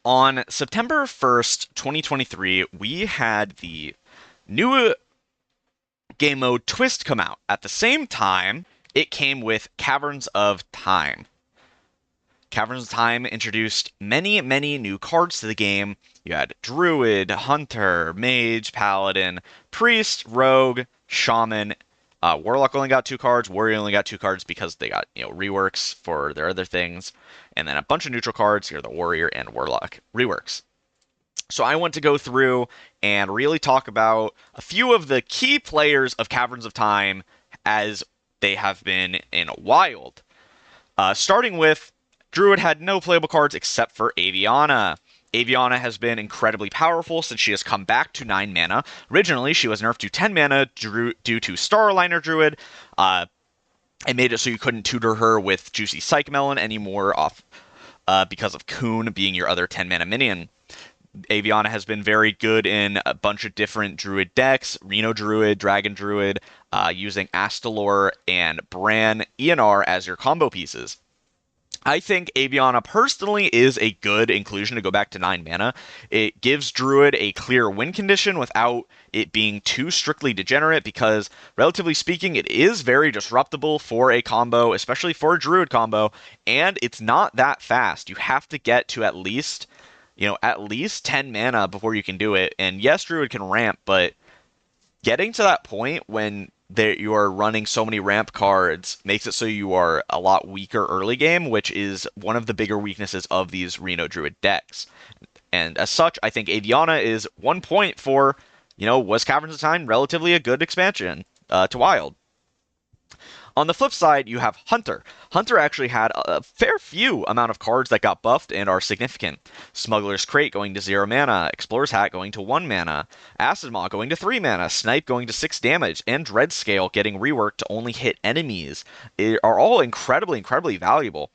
On September 1st, 2023, we had the new game mode Twist come out. At the same time, it came with Caverns of Time. Caverns of Time introduced many, many new cards to the game. You had Druid, Hunter, Mage, Paladin, Priest, Rogue, Shaman. Warlock only got two cards. Warrior only got two cards because they got reworks for their other things, and then a bunch of neutral cards. Here are the Warrior and Warlock reworks. So I want to go through and really talk about a few of the key players of Caverns of Time as they have been in Wild. Starting with Druid had no playable cards except for Aviana. Aviana has been incredibly powerful since she has come back to 9 mana. Originally, she was nerfed to 10 mana due to Starliner Druid. It made it so you couldn't tutor her with Juicy Psych Melon anymore because of Coon being your other 10 mana minion. Aviana has been very good in a bunch of different Druid decks, Reno Druid, Dragon Druid, using Astalor and Bran ENR as your combo pieces. I think Aviana personally is a good inclusion to go back to 9 mana. It gives Druid a clear win condition without it being too strictly degenerate because, relatively speaking, it is very disruptible for a combo, especially for a Druid combo, and it's not that fast. You have to get to at least 10 mana before you can do it. And yes, Druid can ramp, but getting to that point when you are running so many ramp cards makes it so you are a lot weaker early game, which is one of the bigger weaknesses of these Reno Druid decks. And as such, I think Aviana is 1 point for, was Caverns of Time relatively a good expansion to Wild. On the flip side, you have Hunter. Hunter actually had a fair few amount of cards that got buffed and are significant. Smuggler's Crate going to 0 mana, Explorer's Hat going to 1 mana, Acid Maw going to 3 mana, Snipe going to 6 damage, and Dreadscale getting reworked to only hit enemies are all incredibly, incredibly valuable.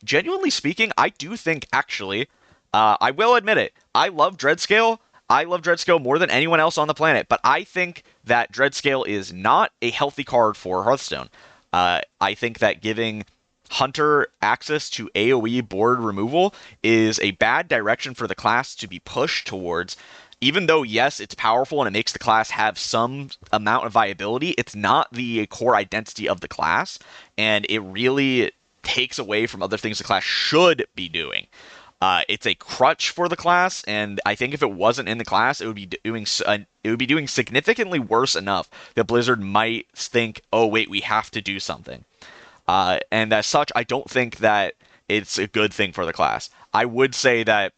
Genuinely speaking, I do think actually, I will admit it, I love Dreadscale. I love Dreadscale more than anyone else on the planet, but I think that Dreadscale is not a healthy card for Hearthstone. I think that giving Hunter access to AoE board removal is a bad direction for the class to be pushed towards. Even though, yes, it's powerful and it makes the class have some amount of viability, it's not the core identity of the class, and it really takes away from other things the class should be doing. It's a crutch for the class, and I think if it wasn't in the class, it would be doing significantly worse enough that Blizzard might think, oh wait, we have to do something. And as such, I don't think that it's a good thing for the class. I would say that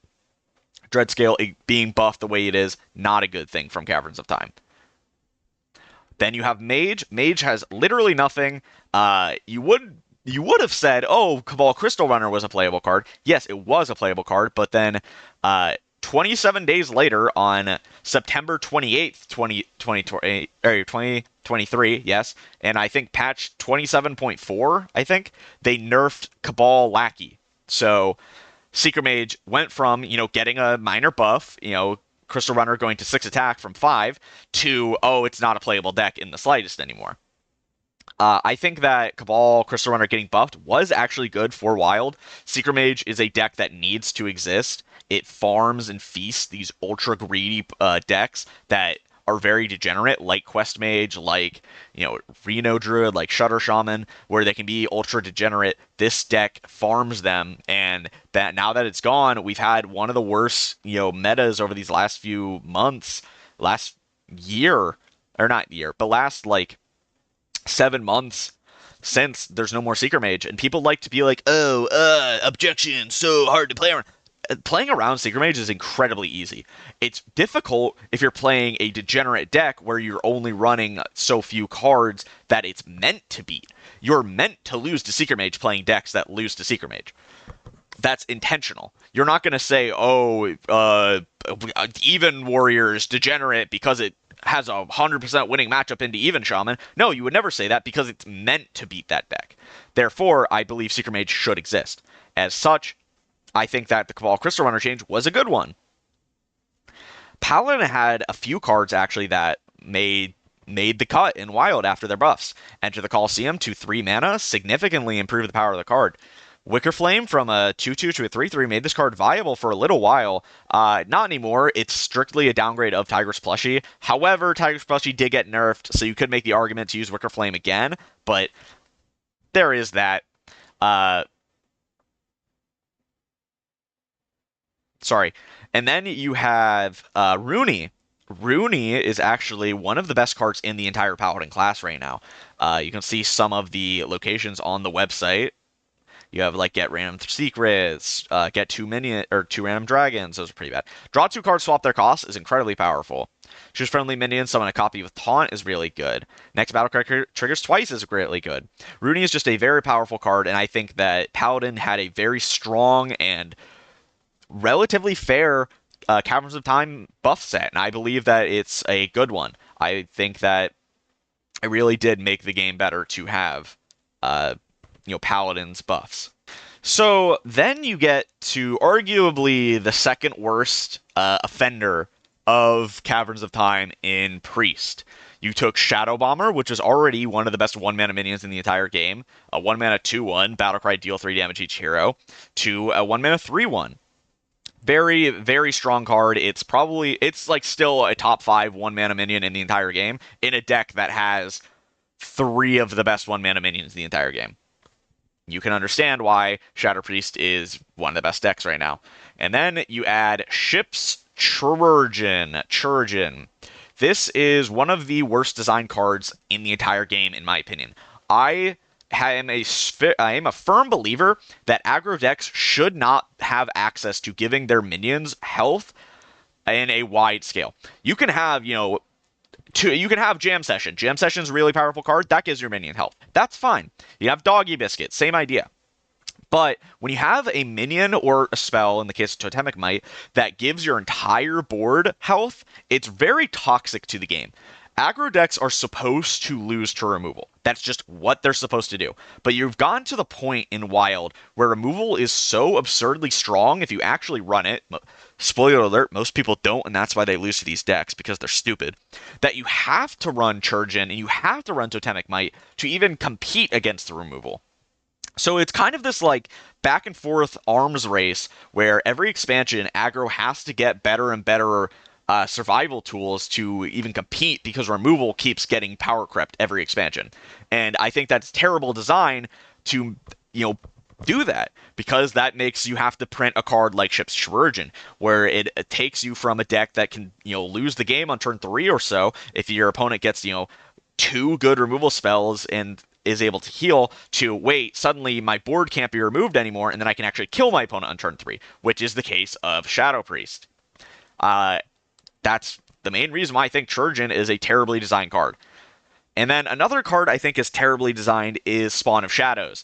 Dreadscale being buffed the way it is, not a good thing from Caverns of Time. Then you have Mage. Mage has literally nothing. You would have said, oh, Cabal Crystal Runner was a playable card. Yes, it was a playable card, but then 27 days later, on September 28th, 2023, yes, and I think patch 27.4, I think, they nerfed Cabal Lackey. So Secret Mage went from, getting a minor buff, Crystal Runner going to 6 attack from 5, to, oh, it's not a playable deck in the slightest anymore. I think that Cabal Crystal Runner getting buffed was actually good for Wild. Secret Mage is a deck that needs to exist. It farms and feasts these ultra greedy decks that are very degenerate, like Quest Mage, like Reno Druid, like Shutter Shaman, where they can be ultra degenerate. This deck farms them, and that now that it's gone, we've had one of the worst metas over these last few months, last year, or not year, but last 7 months since there's no more Secret Mage, and people like to be like, oh, objection, so hard to play around. Playing around Secret Mage is incredibly easy. It's difficult if you're playing a degenerate deck where you're only running so few cards that it's meant to beat. You're meant to lose to Secret Mage playing decks that lose to Secret Mage. That's intentional. You're not going to say, oh, Even Warrior is degenerate because it has a 100% winning matchup into Even Shaman. No, you would never say that because it's meant to beat that deck. Therefore, I believe Secret Mage should exist. As such, I think that the Cabal Crystal Runner change was a good one. Paladin had a few cards actually that made the cut in Wild after their buffs. Enter the Colosseum to 3 mana, significantly improved the power of the card. Wicker Flame from a 2/2 to a 3/3 made this card viable for a little while. Not anymore. It's strictly a downgrade of Tiger's Plushie. However, Tiger's Plushie did get nerfed, so you could make the argument to use Wicker Flame again, but there is that. Uh, sorry. And then you have Rooney. Rooney is actually one of the best cards in the entire Paladin class right now. You can see some of the locations on the website. You have like get random secrets, get two random dragons. Those are pretty bad. Draw two cards, swap their cost is incredibly powerful. Choose friendly minions, summon a copy with taunt is really good. Next battle card triggers twice is greatly good. Rooney is just a very powerful card, and I think that Paladin had a very strong and relatively fair Caverns of Time buff set, and I believe that it's a good one. I think that it really did make the game better to have Paladin's buffs. So then you get to arguably the second worst offender of Caverns of Time in Priest. You took Shadow Bomber, which is already one of the best 1-mana minions in the entire game, a 1-mana 2/1, Battlecry, deal 3 damage each hero, to a 1-mana 3/1. Very, very strong card. It's like still a top 5 1-mana minion in the entire game in a deck that has 3 of the best 1-mana minions in the entire game. You can understand why Shadow Priest is one of the best decks right now. And then you add Ship's Chirurgeon. This is one of the worst designed cards in the entire game, in my opinion. I am a firm believer that aggro decks should not have access to giving their minions health in a wide scale. You can have, you can have Jam Session. Jam Session's a really powerful card. That gives your minion health. That's fine. You have Doggy Biscuit. Same idea. But when you have a minion or a spell, in the case of Totemic Might, that gives your entire board health, it's very toxic to the game. Aggro decks are supposed to lose to removal. That's just what they're supposed to do. But you've gotten to the point in Wild where removal is so absurdly strong if you actually run it. Spoiler alert, most people don't, and that's why they lose to these decks, because they're stupid. That you have to run Chirurgeon and you have to run Totemic Might to even compete against the removal. So it's kind of this like back and forth arms race where every expansion aggro has to get better and better survival tools to even compete, because removal keeps getting power crept every expansion. And I think that's terrible design to, do that, because that makes you have to print a card like Ship's Chirurgeon, where it takes you from a deck that can, lose the game on turn 3 or so if your opponent gets, 2 good removal spells and is able to heal, to wait, suddenly my board can't be removed anymore, and then I can actually kill my opponent on turn 3, which is the case of Shadow Priest. That's the main reason why I think Chirurgeon is a terribly designed card. And then another card I think is terribly designed is Spawn of Shadows.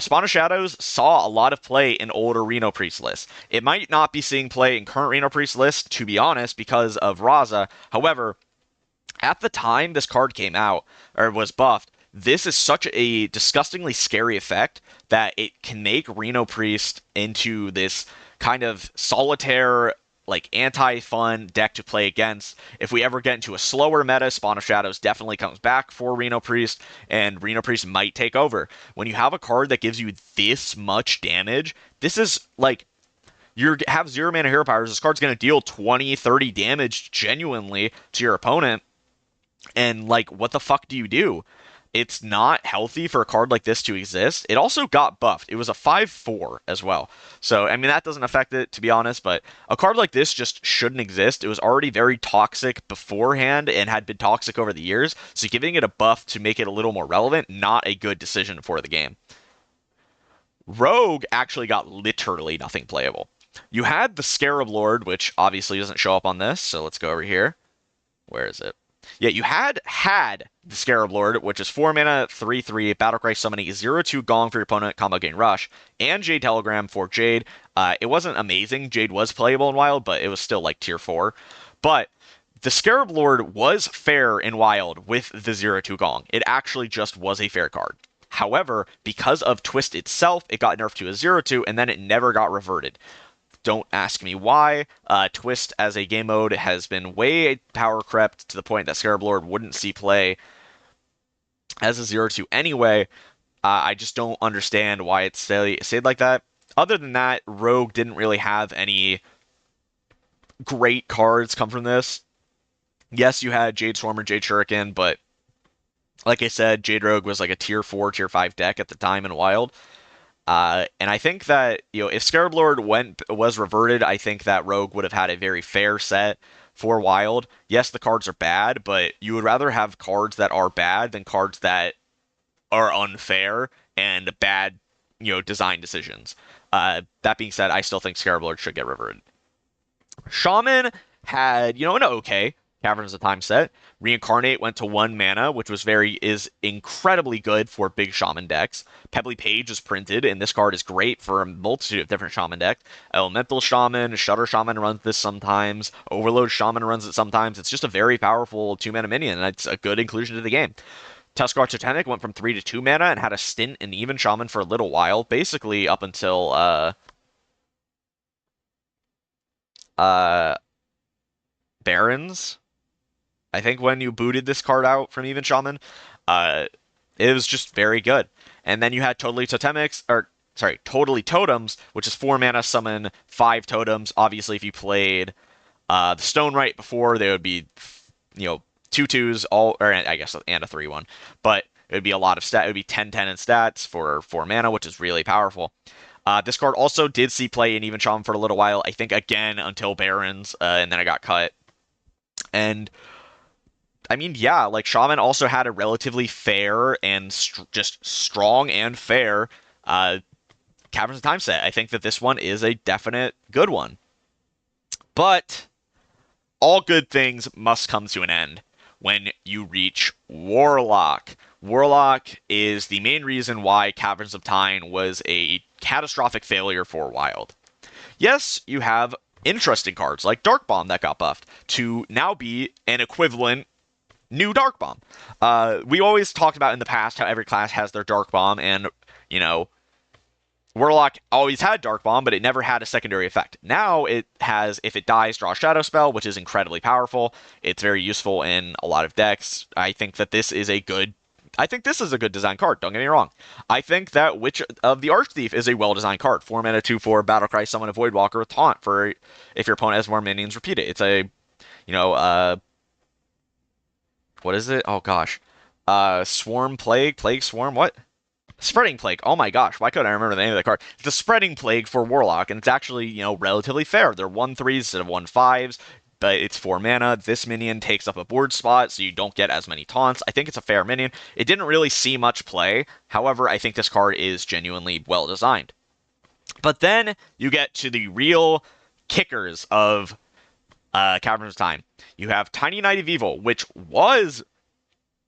Spawn of Shadows saw a lot of play in older Reno Priest lists. It might not be seeing play in current Reno Priest lists, to be honest, because of Raza. However, at the time this card came out, or was buffed, this is such a disgustingly scary effect that it can make Reno Priest into this kind of solitaire, like anti-fun deck to play against. If we ever get into a slower meta, Spawn of Shadows definitely comes back for Reno Priest, and Reno Priest might take over. When you have a card that gives you this much damage, this is like, you have 0 mana hero powers, this card's going to deal 20, 30 damage genuinely to your opponent, and like, what the fuck do you do? It's not healthy for a card like this to exist. It also got buffed. It was a 5/4 as well. So, I mean, that doesn't affect it, to be honest, but a card like this just shouldn't exist. It was already very toxic beforehand and had been toxic over the years, so giving it a buff to make it a little more relevant, not a good decision for the game. Rogue actually got literally nothing playable. You had the Scarab Lord, which obviously doesn't show up on this, so let's go over here. Where is it? Yeah, you had the Scarab Lord, which is 4 mana, 3/3, Battlecry summoning 0/2 Gong for your opponent, combo gain Rush, and Jade Telegram for Jade. It wasn't amazing. Jade was playable in Wild, but it was still like tier 4. But the Scarab Lord was fair in Wild with the 0/2 Gong. It actually just was a fair card. However, because of Twist itself, it got nerfed to a 0/2, and then it never got reverted. Don't ask me why. Twist as a game mode has been way power crept to the point that Scarab Lord wouldn't see play as a 0/2 anyway. I just don't understand why it's stayed like that. Other than that, Rogue didn't really have any great cards come from this. Yes, you had Jade Swarmer, Jade Shuriken, but like I said, Jade Rogue was like a tier 4, tier 5 deck at the time in Wild. And I think that, if Scarab Lord was reverted, I think that Rogue would have had a very fair set for Wild. Yes, the cards are bad, but you would rather have cards that are bad than cards that are unfair and bad, design decisions. That being said, I still think Scarab Lord should get reverted. Shaman had, an okay Caverns of Time set. Reincarnate went to 1 mana, which is incredibly good for big Shaman decks. Pebbly Page is printed, and this card is great for a multitude of different Shaman decks. Elemental Shaman, Shudder Shaman runs this sometimes. Overload Shaman runs it sometimes. It's just a very powerful 2-mana minion, and it's a good inclusion to the game. Tuskar Totemic went from 3 to 2 mana and had a stint in even Shaman for a little while, basically up until uh Barons. I think when you booted this card out from even Shaman, uh it was just very good. And then you had Totally Totems, which is 4 mana summon 5 totems. Obviously, if you played the Stone right before, they would be, two twos, all, or I guess, and a 3/1. But it would be a lot of stat. It would be 10/10 in stats for 4 mana, which is really powerful. This card also did see play in even Shaman for a little while. I think again until Barons, and then it got cut. And I mean, yeah, like Shaman also had a relatively fair and just strong and fair Caverns of Time set. I think that this one is a definite good one. But all good things must come to an end when you reach Warlock. Warlock is the main reason why Caverns of Time was a catastrophic failure for Wild. Yes, you have interesting cards like Dark Bomb that got buffed to now be an equivalent new Dark Bomb. We always talked about in the past how every class has their Dark Bomb, and, Warlock always had Dark Bomb, but it never had a secondary effect. Now it has, if it dies, draw a Shadow Spell, which is incredibly powerful. It's very useful in a lot of decks. I think this is a good design card, don't get me wrong. I think that Witch of the Archthief is a well-designed card. 4 mana, 2/4, Battlecry, summon a Voidwalker with Taunt for if your opponent has more minions, repeat it. It's a, what is it? Oh gosh. Swarm Plague, Swarm, what? Spreading Plague. Oh my gosh, why couldn't I remember the name of the card? It's a Spreading Plague for Warlock, and it's actually, relatively fair. They're 1/3s instead of 1/5s, but it's 4 mana. This minion takes up a board spot, so you don't get as many taunts. I think it's a fair minion. It didn't really see much play. However, I think this card is genuinely well designed. But then you get to the real kickers of Caverns of Time. You have Tiny Knight of Evil, which was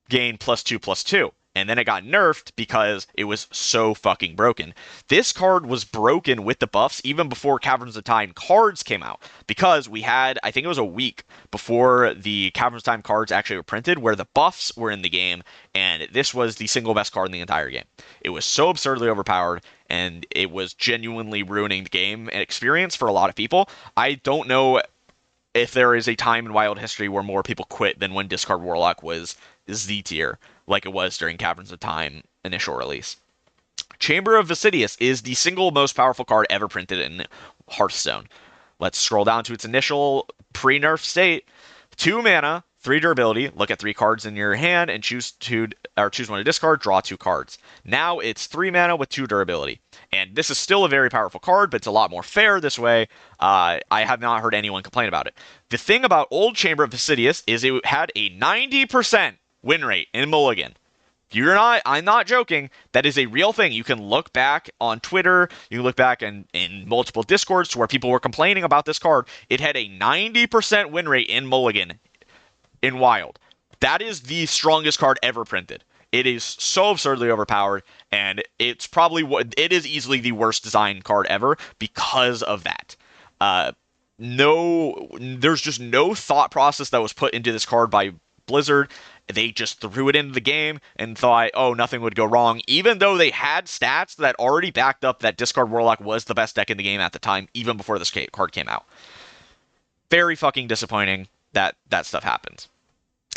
gain +2/+2. And then it got nerfed because it was so fucking broken. This card was broken with the buffs even before Caverns of Time cards came out. Because we had, I think it was a week before the Caverns of Time cards actually were printed, where the buffs were in the game, and this was the single best card in the entire game. It was so absurdly overpowered, and it was genuinely ruining the game and experience for a lot of people. I don't know if there is a time in Wild history where more people quit than when Discard Warlock was Z tier, like it was during Caverns of Time initial release. Chamber of Vicidius is the single most powerful card ever printed in Hearthstone. Let's scroll down to its initial pre-nerf state. 2 mana, 3 durability. Look at 3 cards in your hand and choose one to discard. Draw 2 cards. Now it's 3 mana with 2 durability. And this is still a very powerful card, but it's a lot more fair this way. I have not heard anyone complain about it. The thing about old Chamber of Vicidius is it had a 90% win rate in Mulligan. I'm not joking. That is a real thing. You can look back on Twitter. You can look back in multiple Discords to where people were complaining about this card. It had a 90% win rate in Mulligan in Wild. That is the strongest card ever printed. It is so absurdly overpowered, and it is easily the worst design card ever because of that. There's just no thought process that was put into this card by Blizzard. They just threw it into the game and thought, oh, nothing would go wrong, even though they had stats that already backed up that Discard Warlock was the best deck in the game at the time, even before this card came out. Very fucking disappointing that stuff happens.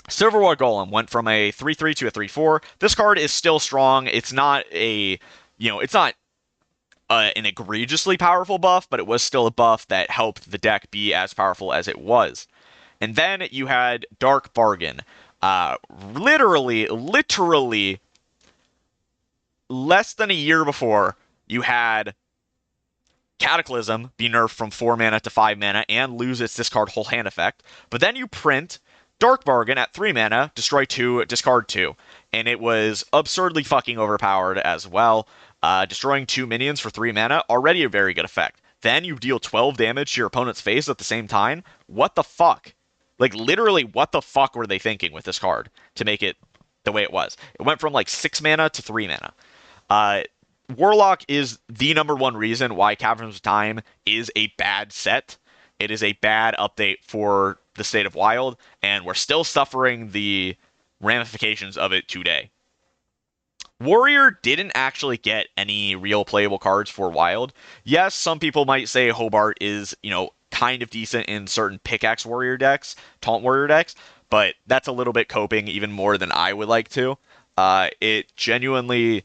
Silverware Golem went from a 3/3 to a 3/4. This card is still strong. It's not it's not an egregiously powerful buff, but it was still a buff that helped the deck be as powerful as it was. And then you had Dark Bargain. Literally, less than a year before, you had Cataclysm be nerfed from 4 mana to 5 mana and lose its discard whole hand effect. But then you print Dark Bargain at 3 mana, destroy 2, discard 2. And it was absurdly fucking overpowered as well. Destroying 2 minions for 3 mana, already a very good effect. Then you deal 12 damage to your opponent's face at the same time. What the fuck? Like, literally, what the fuck were they thinking with this card to make it the way it was? It went from like 6 mana to 3 mana. Uh, Warlock is the number one reason why Caverns of Time is a bad set. It is a bad update for the State of Wild, and we're still suffering the ramifications of it today. Warrior didn't actually get any real playable cards for Wild. Yes, some people might say Hobart is, kind of decent in certain pickaxe warrior decks, taunt warrior decks, but that's a little bit coping even more than I would like to. It genuinely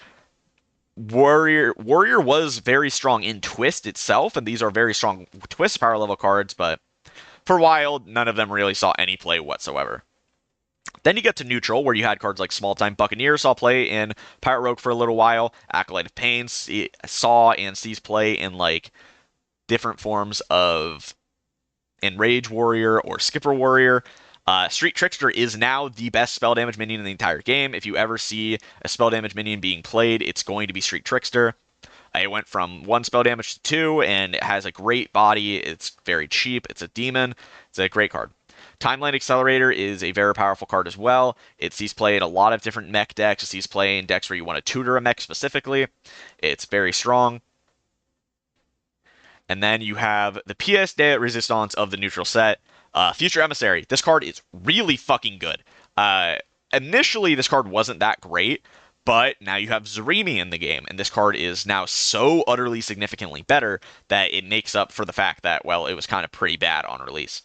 Warrior was very strong in Twist itself, and these are very strong Twist power level cards, but for Wild, none of them really saw any play whatsoever. Then you get to neutral, where you had cards like Small Time Buccaneer saw play in Pirate Rogue for a little while. Acolyte of Pain saw and sees play in like different forms of Enrage Warrior or Skipper Warrior. Street Trickster is now the best spell damage minion in the entire game. If you ever see a spell damage minion being played, it's going to be Street Trickster. It went from 1 spell damage to 2, and it has a great body. It's very cheap. It's a demon. It's a great card. Timeline Accelerator is a very powerful card as well. It sees play in a lot of different mech decks. It sees play in decks where you want to tutor a mech specifically. It's very strong. And then you have the PS de Resistance of the neutral set. Future Emissary. This card is really fucking good. Initially, this card wasn't that great, but now you have Zarimi in the game, and this card is now so utterly significantly better that it makes up for the fact that, well, it was kind of pretty bad on release.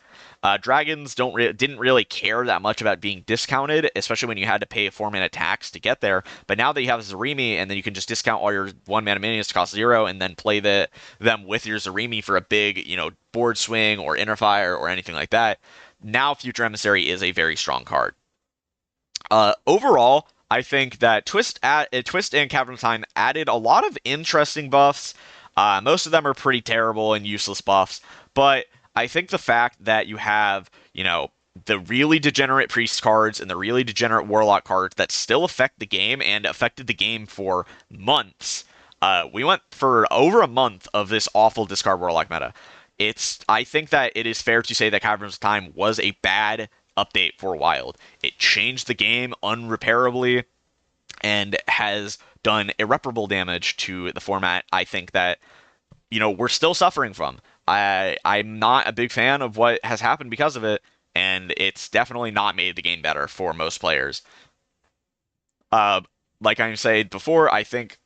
Dragons didn't really care that much about being discounted, especially when you had to pay a 4-mana tax to get there. But now that you have Zarimi, and then you can just discount all your 1-mana minions to cost 0, and then play them with your Zarimi for a big, board swing or inner fire or anything like that. Now Future Emissary is a very strong card. Overall, I think that Twist and Caverns of Time added a lot of interesting buffs. Most of them are pretty terrible and useless buffs, but I think the fact that you have, the really degenerate priest cards and the really degenerate warlock cards that still affect the game and affected the game for months. We went for over a month of this awful discard warlock meta. I think that it is fair to say that Caverns of Time was a bad update for Wild. It changed the game unrepairably and has done irreparable damage to the format. I think that, we're still suffering from. I'm not a big fan of what has happened because of it, and it's definitely not made the game better for most players. Like I said before, I think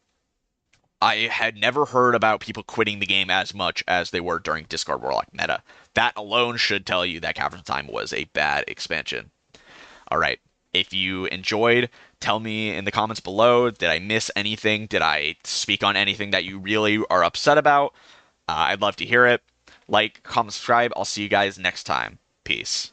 I had never heard about people quitting the game as much as they were during Discard Warlock meta. That alone should tell you that Caverns of Time was a bad expansion. All right. If you enjoyed, tell me in the comments below. Did I miss anything? Did I speak on anything that you really are upset about? I'd love to hear it. Like, comment, subscribe. I'll see you guys next time. Peace.